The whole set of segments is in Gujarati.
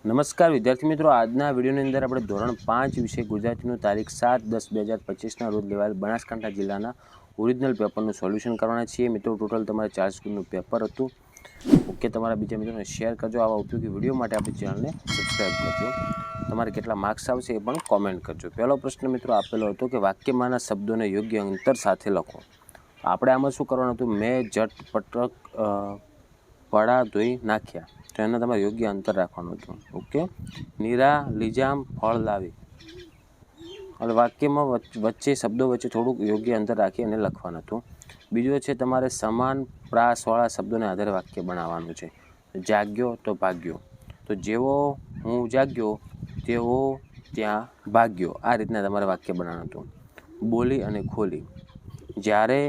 નમસ્કાર વિદ્યાર્થી મિત્રો, આજના વિડીયોની અંદર આપણે ધોરણ 5 વિષય ગુજરાતીનું તારીખ 7/10/2025ના રોજ લેવાયેલ બનાસકાંઠા જિલ્લાના ઓરિજિનલ પેપરનું સોલ્યુશન કરવાના છીએ. મિત્રો ટોટલ તમારે 4 સ્કૂલનું પેપર હતું. ઓકે, તમારા બીજા મિત્રોને શેર કરજો. આવા ઉપયોગી વિડીયો માટે આપણી ચેનલને સબસ્ક્રાઈબ કરજો. તમારે કેટલા માર્ક્સ આવશે એ પણ કોમેન્ટ કરજો. પહેલો પ્રશ્ન મિત્રો આપેલો હતો કે વાક્યમાંના શબ્દોને યોગ્ય અંતર સાથે લખો. આપણે આમાં શું કરવાનું હતું? મેં ઝટપટ પડા ધોઈ નાખ્યા, તો એના તમારે યોગ્ય અંતર રાખવાનું હતું. ઓકે, નીરા લીજામ ફળ લાવી, એટલે વાક્યમાં વચ્ચે શબ્દો વચ્ચે થોડુંક યોગ્ય અંતર રાખી અને લખવાનું હતું. બીજું છે તમારે સમાન પ્રાસવાળા શબ્દોને આધારે વાક્ય બનાવવાનું છે. જાગ્યો તો ભાગ્યો, તો જેવો હું જાગ્યો તેવો ત્યાં ભાગ્યો, આ રીતના તમારે વાક્ય બનાવવાનું હતું. બોલી અને ખોલી, જ્યારે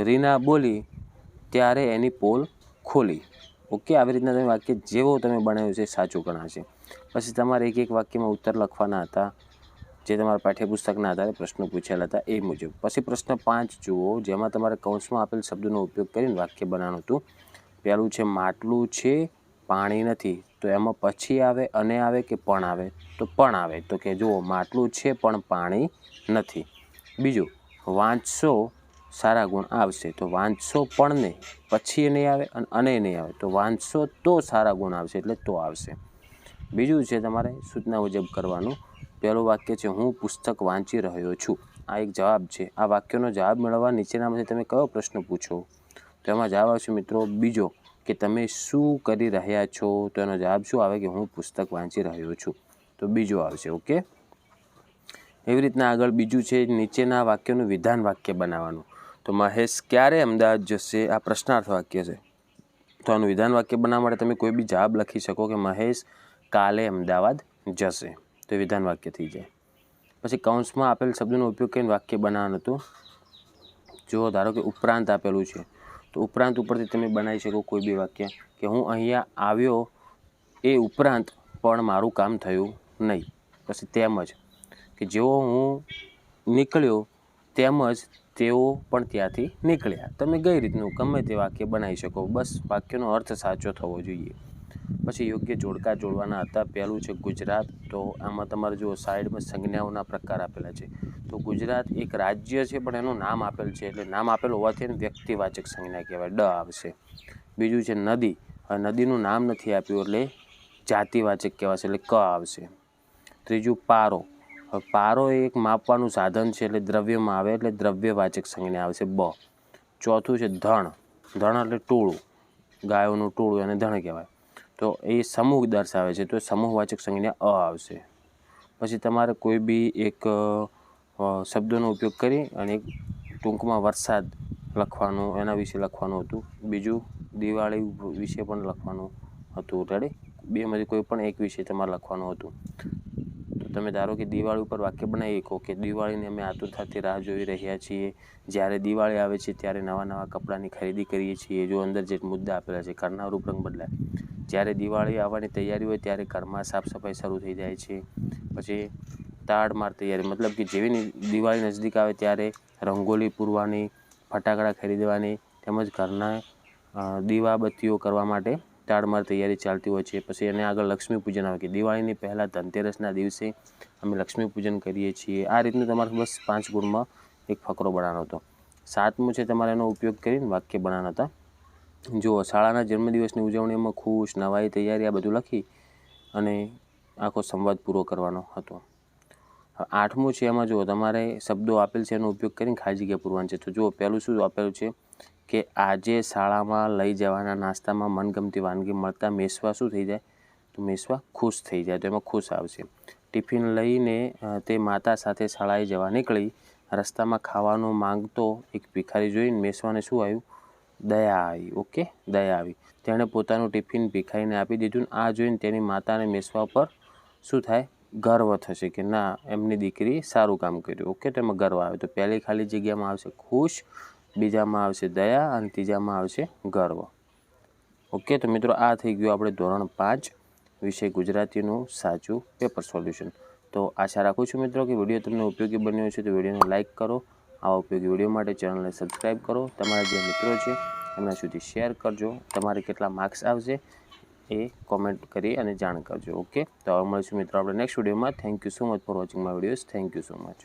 રીના બોલી ત્યારે એની પોલ ખોલી. ઓકે, આવી રીતના તમે વાક્ય જેવો તમે બનાવ્યું છે સાચું ગણાશે. પછી તમારે એક એક વાક્યમાં ઉત્તર લખવાના હતા, જે તમારા પાઠ્યપુસ્તકના આધારે પ્રશ્નો પૂછેલા હતા એ મુજબ. પછી પ્રશ્ન 5 જુઓ, જેમાં તમારે કૌંસમાં આપેલ શબ્દોનો ઉપયોગ કરીને વાક્ય બનાવવાનું હતું. પહેલું છે માટલું છે પાણી નથી, તો એમાં પછી આવે અને આવે કે પણ આવે? તો પણ આવે. તો કે જુઓ, માટલું છે પણ પાણી નથી. બીજું, વાંચશો સારા ગુણ આવશે, તો વાંચશો પણ નહીં, પછી નહીં આવે અને નહીં આવે, તો વાંચશો તો સારા ગુણ આવશે, એટલે તો આવશે. બીજું છે તમારે સૂચના મુજબ કરવાનું. પહેલું વાક્ય છે હું પુસ્તક વાંચી રહ્યો છું, આ એક જવાબ છે. આ વાક્યનો જવાબ મેળવવા નીચેનામાંથી તમે કયો પ્રશ્ન પૂછો? તો એમાં જવાબ આવશે મિત્રો બીજો, કે તમે શું કરી રહ્યા છો? તો એનો જવાબ શું આવે? કે હું પુસ્તક વાંચી રહ્યો છું, તો બીજો આવશે. ઓકે, એવી રીતના આગળ બીજું છે નીચેના વાક્યનું વિધાન વાક્ય બનાવવાનું. તો મહેશ ક્યારે અમદાવાદ જશે? આ પ્રશ્નાર્થ વાક્ય છે, તો આનું વિધાન વાક્ય બનાવવા માટે તમે કોઈ બી જવાબ લખી શકો કે મહેશ કાલે અમદાવાદ જશે, તો વિધાન વાક્ય થઈ જાય. પછી કૌંસમાં આપેલ શબ્દોનો ઉપયોગ કરીને વાક્ય બનાવવાનું હતું. જો ધારો કે ઉપરાંત આપેલું છે, તો ઉપરાંત ઉપરથી તમે બનાવી શકો કોઈ બી વાક્ય, કે હું અહીંયા આવ્યો એ ઉપરાંત પણ મારું કામ થયું નહીં. પછી તેમજ, કે જેવો હું નીકળ્યો તેમજ તેઓ પણ ત્યાંથી નીકળ્યા. તમે કઈ રીતનું ગમે તે વાક્ય બનાવી શકો, બસ વાક્યનો અર્થ સાચો થવો જોઈએ. પછી યોગ્ય જોડકા જોડવાના હતા. પહેલું છે ગુજરાત, તો આમાં તમારે જુઓ સાઈડમાં સંજ્ઞાઓના પ્રકાર આપેલા છે. તો ગુજરાત એક રાજ્ય છે પણ એનું નામ આપેલ છે, એટલે નામ આપેલ હોવાથી એને વ્યક્તિવાચક સંજ્ઞા કહેવાય, ડ આવશે. બીજું છે નદી, હવે નદીનું નામ નથી આપ્યું એટલે જાતિવાચક કહેવાશે, એટલે ક આવશે. ત્રીજું પારો, હવે પારો એ એક માપવાનું સાધન છે, એટલે દ્રવ્યમાં આવે એટલે દ્રવ્યવાચક સંજ્ઞા આવશે, બ. ચોથું છે ધણ, ધણ એટલે ટોળું, ગાયોનું ટોળું એને ધણ કહેવાય, તો એ સમૂહ દર્શાવે છે, તો સમૂહવાચક સંજ્ઞા અ આવશે. પછી તમારે કોઈ બી એક શબ્દોનો ઉપયોગ કરી અને એક ટૂંકમાં વરસાદ લખવાનું, એના વિશે લખવાનું હતું. બીજું દિવાળી વિશે પણ લખવાનું હતું. રેડી, બેમાંથી કોઈ પણ એક વિશે તમારે લખવાનું હતું. તો તમે ધારો કે દિવાળી ઉપર વાક્ય બનાવી શકો કે દિવાળીને અમે આતુરતાથી રાહ જોઈ રહ્યા છીએ. જ્યારે દિવાળી આવે છે ત્યારે નવા નવા કપડાની ખરીદી કરીએ છીએ. જો અંદર જે મુદ્દા આપેલા છે, ઘરના રૂપરંગ બદલાય. જ્યારે દિવાળી આવવાની તૈયારી હોય ત્યારે ઘરમાં સાફ સફાઈ શરૂ થઈ જાય છે. પછી તાડમાર તૈયારી, મતલબ કે જેવી દિવાળી નજદીક આવે ત્યારે રંગોલી પૂરવાની, ફટાકડા ખરીદવાની, તેમજ ઘરના દીવાબત્તીઓ કરવા માટે તાડમાર તૈયારી ચાલતી હોય છે. પછી એને આગળ લક્ષ્મી પૂજન આવે, કે દિવાળીની પહેલાં ધનતેરસના દિવસે અમે લક્ષ્મી પૂજન કરીએ છીએ. આ રીતનું તમારે બસ 5 ગુણમાં એક ફકરો બનાવવાનો હતો. 7મું છે તમારે એનો ઉપયોગ કરીને વાક્ય બનાવવાના હતા. જુઓ, શાળાના જન્મદિવસની ઉજવણીમાં ખુશ, નવાઈ, તૈયારી, આ બધું લખી અને આખો સંવાદ પૂરો કરવાનો હતો. 8મું છે એમાં જુઓ તમારે શબ્દો આપેલ છે એનો ઉપયોગ કરીને ખાલી જગ્યા પૂરવાની છે. તો જુઓ પહેલું શું આપેલું છે, કે આજે શાળામાં લઈ જવાના નાસ્તામાં મનગમતી વાનગી મળતા મેસવા શું થઈ જાય? તો મેસવા ખુશ થઈ જાય, તો એમાં ખુશ આવશે. ટિફિન લઈને તે માતા સાથે શાળાએ જવા નીકળી. રસ્તામાં ખાવાનું માંગતો એક ભિખારી જોઈને મેસવાને શું આવ્યું? દયા આવી. ઓકે, દયા આવી. તેણે પોતાનું ટિફિન ભિખારીને આપી દીધું. આ જોઈને તેની માતાને મેસવા પર શું થાય? ગર્વ થશે, કે ના, એમની દીકરી સારું કામ કર્યું. ઓકે, તો એમાં ગર્વ આવે. તો પહેલી ખાલી જગ્યામાં આવશે ખુશ, બીજામાં આવશે દયા અને ત્રીજામાં આવશે ગર્વ. ઓકે, તો મિત્રો આ થઈ ગયું આપણે ધોરણ 5 વિષય ગુજરાતીનું સાચું પેપર સોલ્યુશન. તો આશા રાખું છું મિત્રો કે વિડીયો તમને ઉપયોગી બન્યો છે. તો વિડીયોને લાઇક કરો. આવા ઉપયોગી વિડીયો માટે ચેનલને સબસ્ક્રાઈબ કરો. તમારા જે મિત્રો છે એમના સુધી શેર કરજો. તમારે કેટલા માર્ક્સ આવશે એ કોમેન્ટ કરી અને જાણ કરજો. ઓકે, તો હવે મળીશું મિત્રો આપણે નેક્સ્ટ વિડીયોમાં. Thank you so much for watching my videos. Thank you so much.